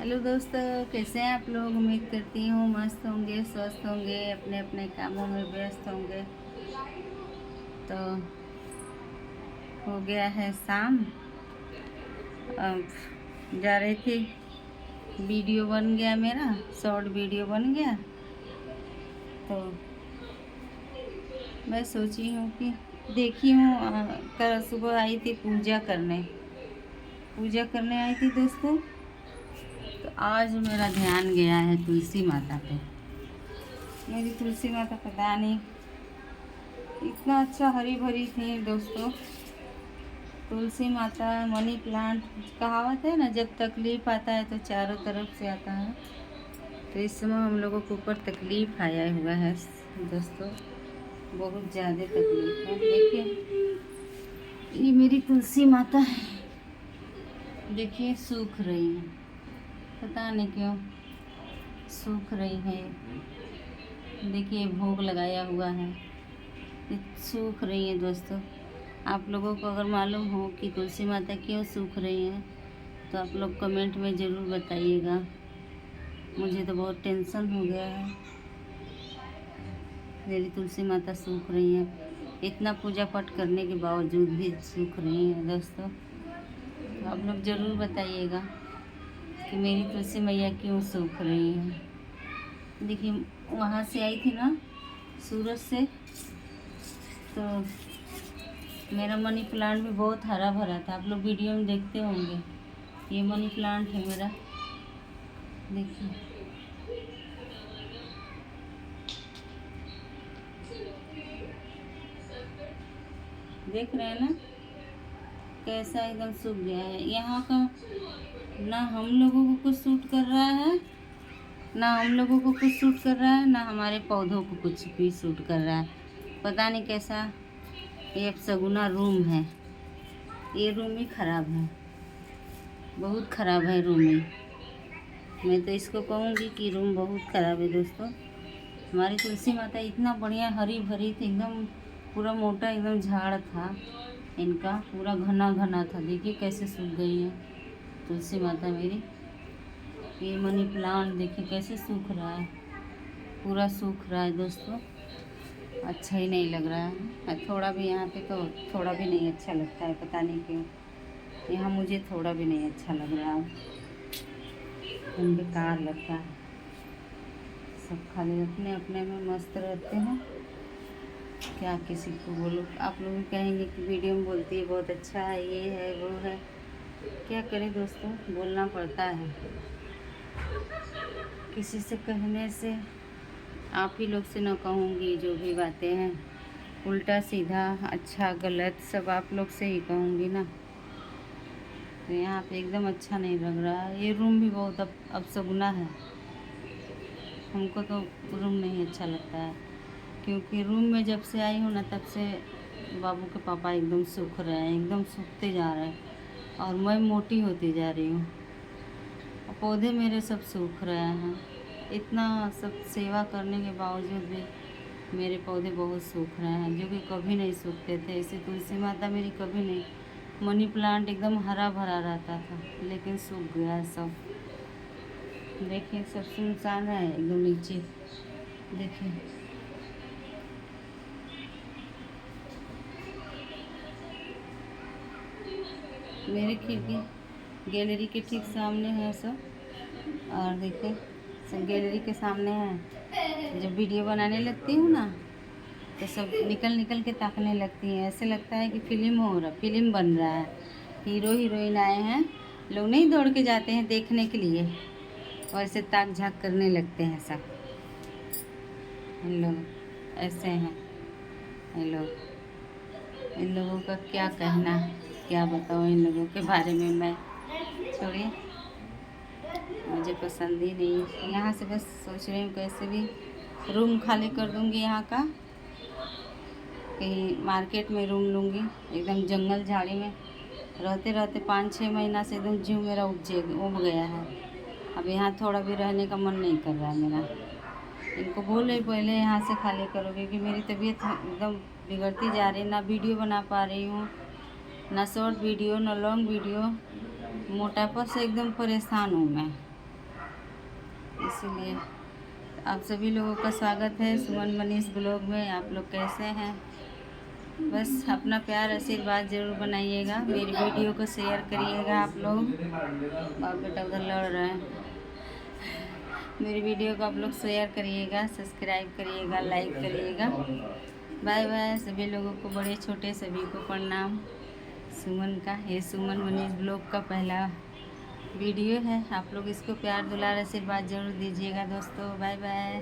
Hello दोस्तों, कैसे हैं आप लोग। उम्मीद करती हूँ मस्त होंगे, स्वस्थ होंगे, अपने अपने कामों में व्यस्त होंगे। तो हो गया है शाम। अब जा रही थी, वीडियो बन गया मेरा, शॉर्ट वीडियो बन गया। तो मैं सोची हूँ कि देखी हूँ, कल सुबह आई थी पूजा करने आई थी दोस्तों। तो आज मेरा ध्यान गया है तुलसी माता पे। मेरी तुलसी माता पता नहीं इतना अच्छा हरी भरी थी दोस्तों। तुलसी माता, मनी प्लांट, कहावत है ना, जब तकलीफ आता है तो चारों तरफ से आता है। तो इस समय हम लोगों के ऊपर तकलीफ आया हुआ है दोस्तों, बहुत ज़्यादा तकलीफ है। देखिए, ये मेरी तुलसी माता है, देखिए सूख रही है, पता नहीं क्यों सूख रही है। देखिए भोग लगाया हुआ है, ये सूख रही है दोस्तों। आप लोगों को अगर मालूम हो कि तुलसी माता क्यों सूख रही हैं तो आप लोग कमेंट में ज़रूर बताइएगा। मुझे तो बहुत टेंशन हो गया है, मेरी तुलसी माता सूख रही है। इतना पूजा पाठ करने के बावजूद भी सूख रही हैं दोस्तों। तो आप लोग ज़रूर बताइएगा कि मेरी तुलसी मैया क्यों सूख रही है। देखिए, वहाँ से आई थी ना, सूरत से, तो मेरा मनी प्लांट भी बहुत हरा भरा था। आप लोग वीडियो में देखते होंगे, ये मनी प्लांट है मेरा, देखिए। देख रहे हैं ना कैसा एकदम सूख गया है। यहाँ का ना हम लोगों को कुछ सूट कर रहा है, ना हमारे पौधों को कुछ भी सूट कर रहा है। पता नहीं कैसा ये अपशगुना रूम है। ये रूम ही ख़राब है, बहुत ख़राब है रूम ही। मैं तो इसको कहूँगी कि रूम बहुत ख़राब है दोस्तों। हमारी तुलसी माता इतना बढ़िया हरी भरी थी, एकदम पूरा मोटा एकदम झाड़ था इनका, पूरा घना घना था। देखिए कैसे सूख गई है तुलसी माता मेरी। ये मनी प्लांट देखिए कैसे सूख रहा है, पूरा सूख रहा है दोस्तों। अच्छा ही नहीं लग रहा है थोड़ा भी। यहाँ पे तो थोड़ा भी नहीं अच्छा लगता है, पता नहीं क्यों यहाँ मुझे थोड़ा भी नहीं अच्छा लग रहा है, बेकार लगता है। सब खाली अपने अपने में मस्त रहते हैं, क्या किसी को बोलो। आप लोग भी कहेंगे कि वीडियो में बोलती है बहुत अच्छा है, ये है वो है। क्या करें दोस्तों, बोलना पड़ता है। किसी से कहने से, आप ही लोग से ना कहूँगी, जो भी बातें हैं उल्टा सीधा अच्छा गलत सब आप लोग से ही कहूँगी ना। तो यहाँ पे एकदम अच्छा नहीं लग रहा है। ये रूम भी बहुत अपशगुना है, हमको तो रूम नहीं अच्छा लगता है। क्योंकि रूम में जब से आई हूँ ना, तब से बाबू के पापा एकदम सूख रहे हैं, एकदम सूखते जा रहे हैं, और मैं मोटी होती जा रही हूँ। पौधे मेरे सब सूख रहे हैं। इतना सब सेवा करने के बावजूद भी मेरे पौधे बहुत सूख रहे हैं, जो कि कभी नहीं सूखते थे। इसे तुलसी माता मेरी कभी नहीं, मनी प्लांट एकदम हरा भरा रहता था, लेकिन सूख गया है सब। देखिए सब सुनसान है एकदम नीचे, देखिए। मेरे खिड़की गैलरी के ठीक सामने है सब, और देखिए सब गैलरी के सामने है। जब वीडियो बनाने लगती हूँ ना, तो सब निकल निकल के ताकने लगती हैं। ऐसे लगता है कि फिल्म बन रहा है, हीरो हीरोइन आए हैं। लोग नहीं दौड़ के जाते हैं देखने के लिए, वैसे ताक झाँक करने लगते हैं सब। इन लोग ऐसे हैं, इन लोगों का क्या कहना, क्या बताऊँ इन लोगों के बारे में मैं। छोड़िए, मुझे पसंद ही नहीं। यहाँ से बस सोच रही हूँ कैसे भी रूम खाली कर दूँगी यहाँ का, कहीं मार्केट में रूम लूँगी। एकदम जंगल झाड़ी में रहते रहते 5-6 महीना से एकदम जीव मेरा उब गया है। अब यहाँ थोड़ा भी रहने का मन नहीं कर रहा है मेरा। इनको बोले पहले यहाँ से खाली करो, क्योंकि मेरी तबीयत एकदम बिगड़ती जा रही है। ना वीडियो बना पा रही हूँ, ना शॉर्ट वीडियो, ना लॉन्ग वीडियो। मोटापा से एकदम परेशान हूँ मैं। इसीलिए आप सभी लोगों का स्वागत है सुमन मनीष ब्लॉग में। आप लोग कैसे हैं? बस अपना प्यार आशीर्वाद ज़रूर बनाइएगा, मेरी वीडियो को शेयर करिएगा। आप लोग बाप बेटा उधर लड़ रहे हैं। मेरी वीडियो को आप लोग शेयर करिएगा, सब्सक्राइब करिएगा, लाइक करिएगा। बाय बाय सभी लोगों को, बड़े छोटे सभी को प्रणाम। सुमन का ये सुमन मनीष ब्लॉग का पहला वीडियो है। आप लोग इसको प्यार दुलार आशीर्वाद जरूर दीजिएगा दोस्तों। Bye bye.